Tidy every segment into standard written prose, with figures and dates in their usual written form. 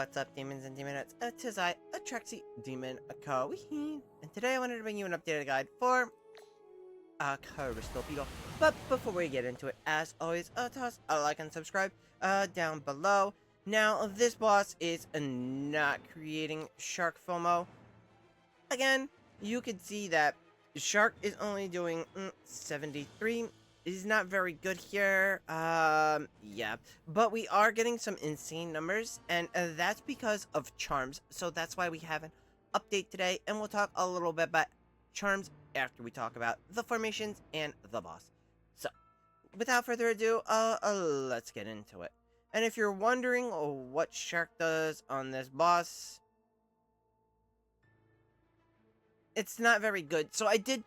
What's up, demons and demonettes? Tis I, a Trexie Demon, a Kawee, and today I wanted to bring you an updated guide for Crystal Beetle. But before we get into it, as always, toss a like and subscribe down below. Now, this boss is not creating Shark FOMO. Again, you can see that Shark is only doing 73. Is not very good here. Yeah, but we are getting some insane numbers, and that's because of charms. So that's why we have an update today, and we'll talk a little bit about charms after we talk about the formations and the boss. So, without further ado, let's get into it. And if you're wondering what Shark does on this boss, it's not very good. So I did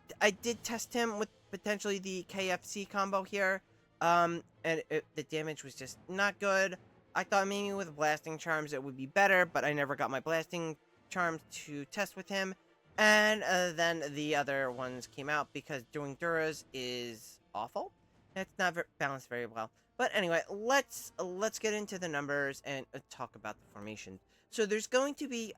test him with potentially the KFC combo here, and the damage was just not good. I thought maybe with blasting charms it would be better, but I never got my blasting charms to test with him, and then the other ones came out because doing Duras is awful. It's not balanced very well. But anyway, let's get into the numbers and talk about the formations. So there's going to be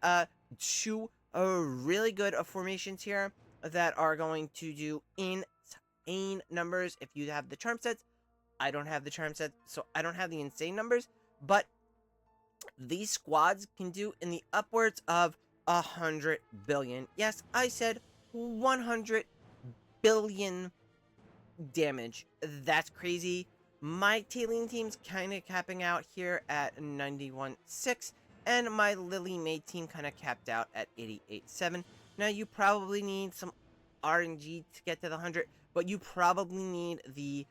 two really good formations here that are going to do insane numbers if you have the charm sets. I don't have the charm sets, so I don't have the insane numbers, but these squads can do in the upwards of 100 billion. Yes, I said 100 billion damage. That's crazy. My Tailene team's kind of capping out here at 91.6, and my Lily Maid team kind of capped out at 88.7. Now, you probably need some RNG to get to the 100, but you probably need the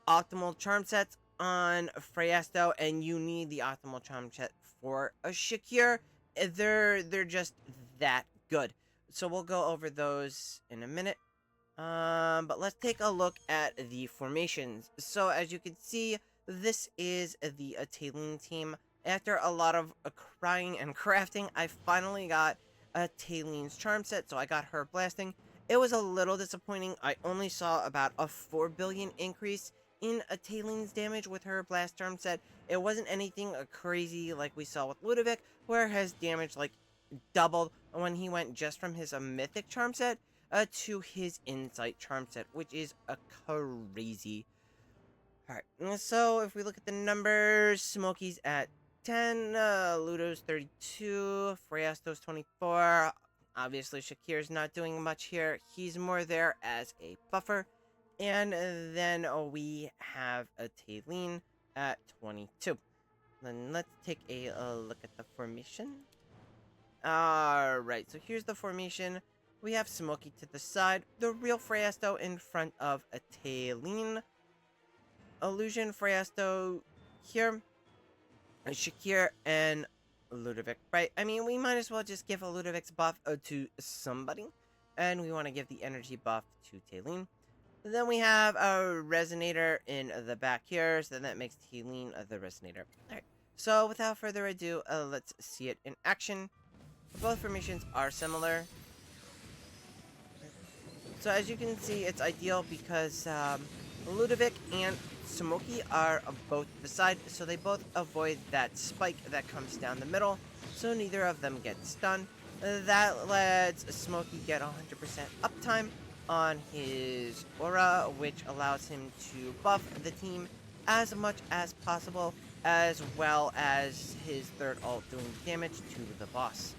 optimal charm sets on Freyasto, and you need the optimal charm set for a Shakir. They're just that good. So we'll go over those in a minute. But let's take a look at the formations. So as you can see, this is the Tailene team. After a lot of crying and crafting, I finally got a Tailene's charm set, so I got her blasting. It was a little disappointing. I only saw about a 4 billion increase in a Tailene's damage with her blast charm set. It wasn't anything crazy like we saw with Ludovic, where his damage like doubled when he went just from his Mythic charm set to his Insight charm set, which is a crazy. Alright, so if we look at the numbers, Smokey's at 10, Ludo's 32, Freyasto's 24. Obviously, Shakir's not doing much here. He's more there as a buffer. And then we have a Tailene at 22. Then let's take a look at the formation. Alright, so here's the formation. We have Smokey to the side, the real Freyasto in front of a Tailene, Illusion Freyasto here, Shakir, and Ludovic, right? I mean, we might as well just give a Ludovic's buff to somebody, and we want to give the energy buff to Tailene. Then we have a Resonator in the back here, so then that makes Tailene the Resonator. Alright, so without further ado, let's see it in action. Both formations are similar. So as you can see, it's ideal because Ludovic and Smokey are both the side, so they both avoid that spike that comes down the middle, so neither of them gets stunned. That lets Smokey get 100% uptime on his aura, which allows him to buff the team as much as possible, as well as his third ult doing damage to the boss.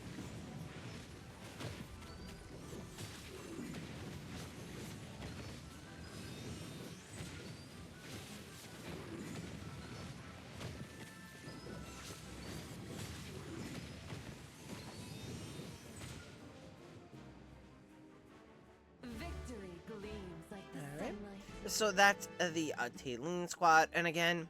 So that's the Tailene squad, and again,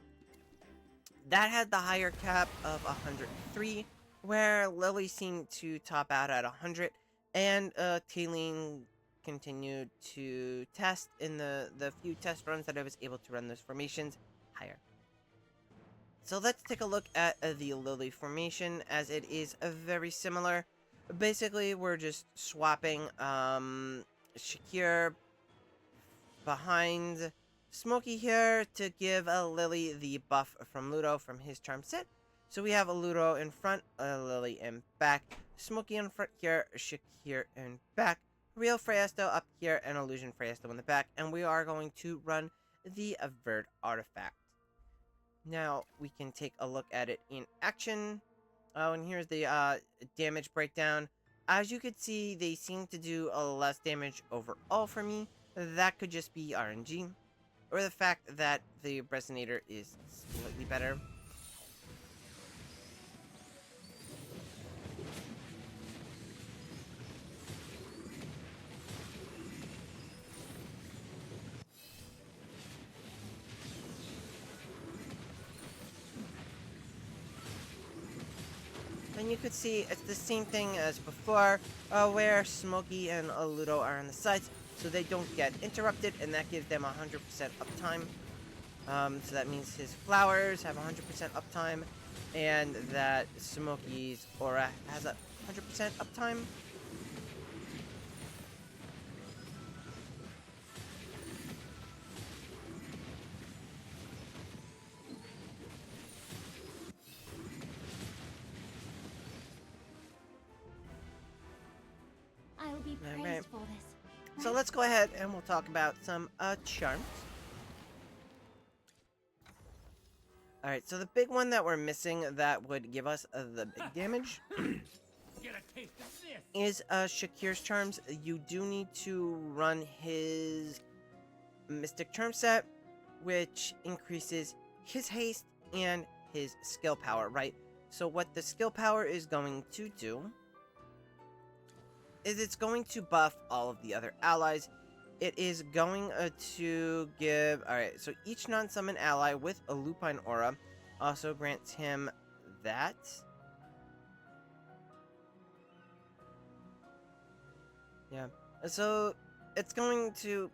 that had the higher cap of 103, where Lily seemed to top out at 100, and Tailene continued to test in the few test runs that I was able to run those formations higher. So let's take a look at the Lily formation, as it is very similar. Basically, we're just swapping Shakir behind Smokey here to give Lily the buff from Ludo from his charm set. So we have a Ludo in front, a Lily in back, Smokey in front here, Shakir in back, Real Freyasto up here, and Illusion Freyasto in the back, and we are going to run the Avert artifact. Now we can take a look at it in action. Oh, and here's the damage breakdown. As you can see, they seem to do less damage overall for me. That could just be RNG, or the fact that the Resonator is slightly better. And you could see it's the same thing as before, where Smokey and Ludo are on the sides, so they don't get interrupted, and that gives them 100% uptime. So that means his flowers have 100% uptime, and that Smokey's aura has a 100% uptime. I'll be praised for this. So let's go ahead and we'll talk about some charms. Alright, so the big one that we're missing that would give us the big damage is Shakir's charms. You do need to run his Mystic Charm set, which increases his haste and his skill power, right? So what the skill power is going to do is it's going to buff all of the other allies. It is going to give... Alright, so each non-summon ally with a Lupine Aura also grants him that. Yeah. So, it's going to...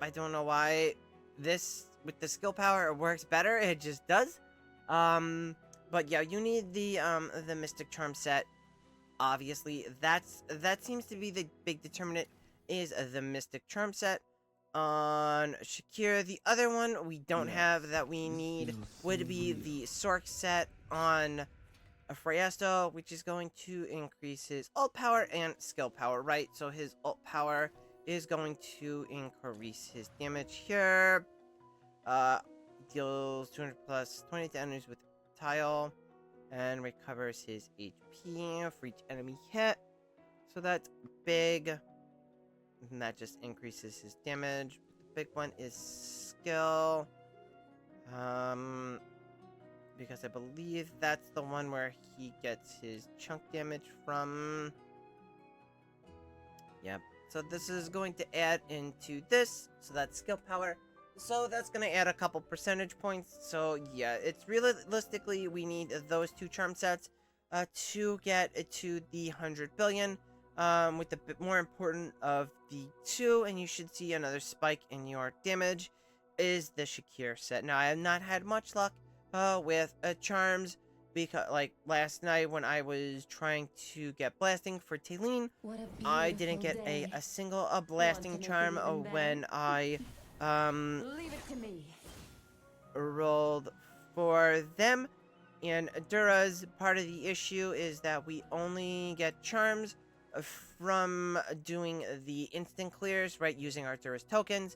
I don't know why this, with the skill power, it works better. It just does. But yeah, you need the Mystic Charm set. Obviously, that seems to be the big determinant, is the Mystic Charm set on Shakira. The other one we don't have that we need would be the Sork set on Freyasto, which is going to increase his ult power and skill power, right? So his ult power is going to increase his damage here. Deals 200 plus 20 to enemies with tile, and recovers his HP for each enemy hit. So that's big. And that just increases his damage. The big one is skill. Because I believe that's the one where he gets his chunk damage from. Yep. So this is going to add into this. So that's skill power. So that's going to add a couple percentage points. So yeah, it's realistically we need those two charm sets to get to the 100 billion. With the bit more important of the two, and you should see another spike in your damage, is the Shakir set. Now I have not had much luck with charms, because like last night when I was trying to get blasting for Taylene, I didn't get a single blasting charm when I Leave it to me. rolled for them. And Dura's part of the issue is that we only get charms from doing the instant clears, right, using our Dura's tokens.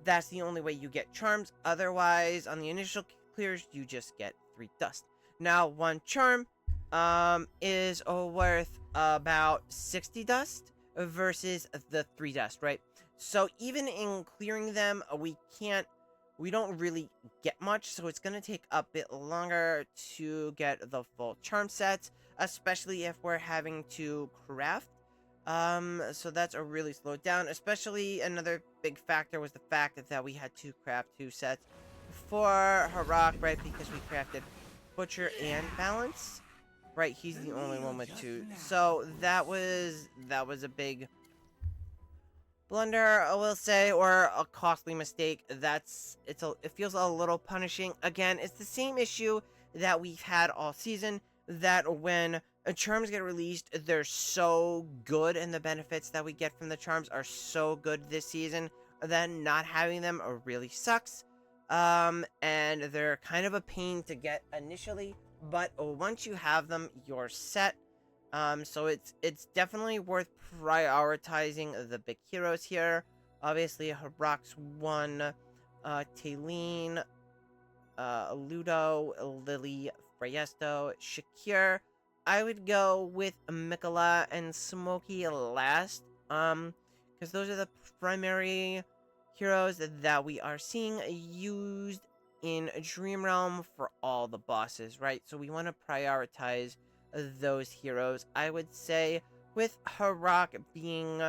That's the only way you get charms. Otherwise, on the initial clears, you just get 3 dust. Now, 1 charm is worth about 60 dust versus the 3 dust, right? So even in clearing them, we don't really get much, so it's going to take a bit longer to get the full charm sets, especially if we're having to craft. So that's a really slowed down. Especially another big factor was the fact that we had to craft 2 sets for Harak, right? Because we crafted Butcher and Balance, right? He's the only one with 2. So that was a big blunder, I will say, or a costly mistake. It feels a little punishing. Again, it's the same issue that we've had all season, that when charms get released, they're so good, and the benefits that we get from the charms are so good this season, that not having them really sucks. And they're kind of a pain to get initially, but once you have them, you're set. So it's definitely worth prioritizing the big heroes here. Obviously, Herox 1, Taylene, Ludo, Lily, Freyesto, Shakir. I would go with Mikola and Smokey last, because those are the primary heroes that we are seeing used in Dream Realm for all the bosses, right? So we want to prioritize those heroes. I would say with Harok being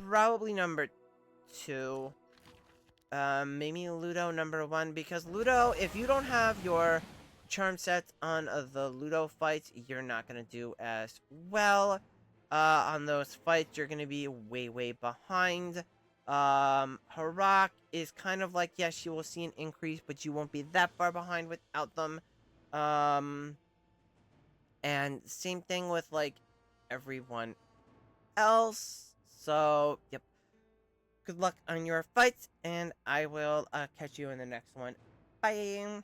probably number 2, maybe Ludo number 1, because Ludo, if you don't have your charm sets on the Ludo fights, you're not gonna do as well. On those fights, you're gonna be way behind. Harak is kind of like, yes, you will see an increase, but you won't be that far behind without them. And same thing with, like, everyone else. So, yep. Good luck on your fights, and I will catch you in the next one. Bye!